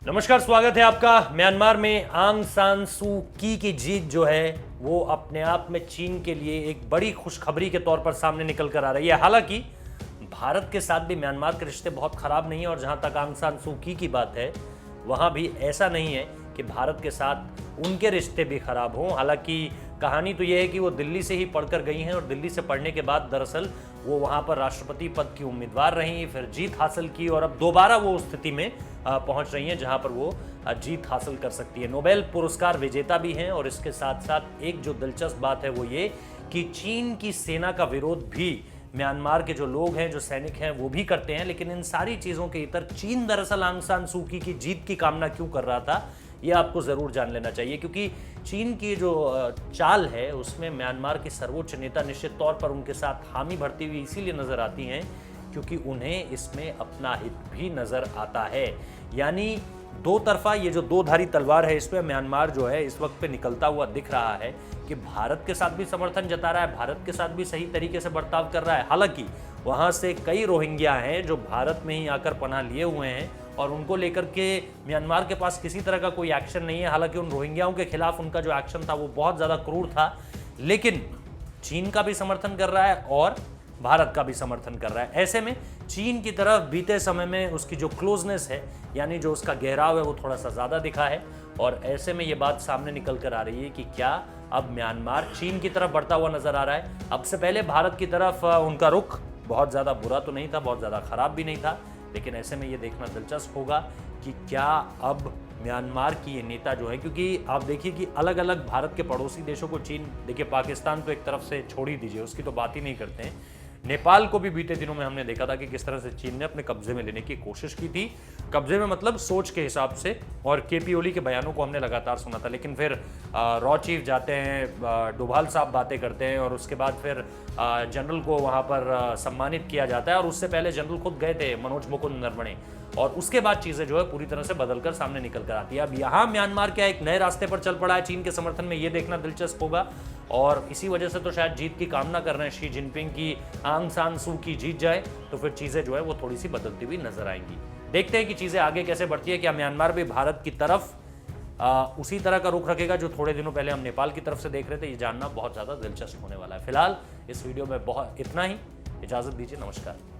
नमस्कार, स्वागत है आपका। म्यांमार में आंग सान सू की जीत जो है वो अपने आप में चीन के लिए एक बड़ी खुशखबरी के तौर पर सामने निकल कर आ रही है। हालांकि भारत के साथ भी म्यांमार के रिश्ते बहुत खराब नहीं है और जहां तक आंग सान सू की बात है वहां भी ऐसा नहीं है कि भारत के साथ उनके रिश्ते भी खराब हों। हालांकि कहानी तो यह है कि वो दिल्ली से ही पढ़कर गई हैं और दिल्ली से पढ़ने के बाद दरअसल वो वहाँ पर राष्ट्रपति पद की उम्मीदवार रहीं, फिर जीत हासिल की और अब दोबारा वो उस स्थिति में पहुंच रही हैं जहां पर वो जीत हासिल कर सकती है। नोबेल पुरस्कार विजेता भी हैं और इसके साथ साथ एक जो दिलचस्प बात है वो ये कि चीन की सेना का विरोध भी म्यांमार के जो लोग हैं, जो सैनिक हैं, वो भी करते हैं। लेकिन इन सारी चीज़ों के इतर चीन दरअसल आंग सान सू की जीत की कामना क्यों कर रहा था, ये आपको ज़रूर जान लेना चाहिए, क्योंकि चीन की जो चाल है उसमें म्यांमार के सर्वोच्च नेता निश्चित तौर पर उनके साथ हामी भरती हुई इसीलिए नज़र आती हैं क्योंकि उन्हें इसमें अपना हित भी नज़र आता है। यानी दो तरफा ये जो दो धारी तलवार है इसमें म्यांमार जो है इस वक्त पे निकलता हुआ दिख रहा है कि भारत के साथ भी समर्थन जता रहा है, भारत के साथ भी सही तरीके से बर्ताव कर रहा है। हालांकि वहाँ से कई रोहिंग्या हैं जो भारत में ही आकर पनाह लिए हुए हैं और उनको लेकर के म्यांमार के पास किसी तरह का कोई एक्शन नहीं है। हालांकि उन रोहिंग्याओं के खिलाफ उनका जो एक्शन था वो बहुत ज़्यादा क्रूर था, लेकिन चीन का भी समर्थन कर रहा है और भारत का भी समर्थन कर रहा है। ऐसे में चीन की तरफ बीते समय में उसकी जो क्लोजनेस है, यानी जो उसका गहराव है, वो थोड़ा सा ज़्यादा दिखा है और ऐसे में ये बात सामने निकल कर आ रही है कि क्या अब म्यांमार चीन की तरफ बढ़ता हुआ नजर आ रहा है। अब से पहले भारत की तरफ उनका रुख बहुत ज़्यादा बुरा तो नहीं था, बहुत ज़्यादा खराब भी नहीं था, लेकिन ऐसे में ये देखना दिलचस्प होगा कि क्या अब म्यांमार की ये नेता जो है, क्योंकि आप देखिए कि अलग अलग भारत के पड़ोसी देशों को चीन, देखिए पाकिस्तान तो एक तरफ से छोड़ ही दीजिए, उसकी तो बात ही नहीं करते हैं। नेपाल को भी बीते दिनों में हमने देखा था कि किस तरह से चीन ने अपने कब्जे में लेने की कोशिश की थी। कब्जे में मतलब सोच के हिसाब से, और केपी ओली के बयानों को हमने लगातार सुना था, लेकिन फिर रॉ चीफ जाते हैं, डोभाल साहब बातें करते हैं और उसके बाद फिर जनरल को वहाँ पर सम्मानित किया जाता है और उससे पहले जनरल खुद गए थे, मनोज मुकुंद नरवणे, और उसके बाद चीज़ें जो है पूरी तरह से बदलकर सामने निकल कर आती है। अब यहाँ म्यांमार क्या एक नए रास्ते पर चल पड़ा है चीन के समर्थन में, ये देखना दिलचस्प होगा और इसी वजह से तो शायद जीत की कामना कर रहे हैं शी जिनपिंग की आंग सान सू की जीत जाए तो फिर चीज़ें जो है वो थोड़ी सी बदलती हुई नजर आएंगी। देखते हैं कि चीज़ें आगे कैसे बढ़ती है। क्या म्यांमार भी भारत की तरफ उसी तरह का रुख रखेगा जो थोड़े दिनों पहले हम नेपाल की तरफ से देख रहे थे, ये जानना बहुत ज़्यादा दिलचस्प होने वाला है। फिलहाल इस वीडियो में बहुत इतना ही, इजाज़त दीजिए, नमस्कार।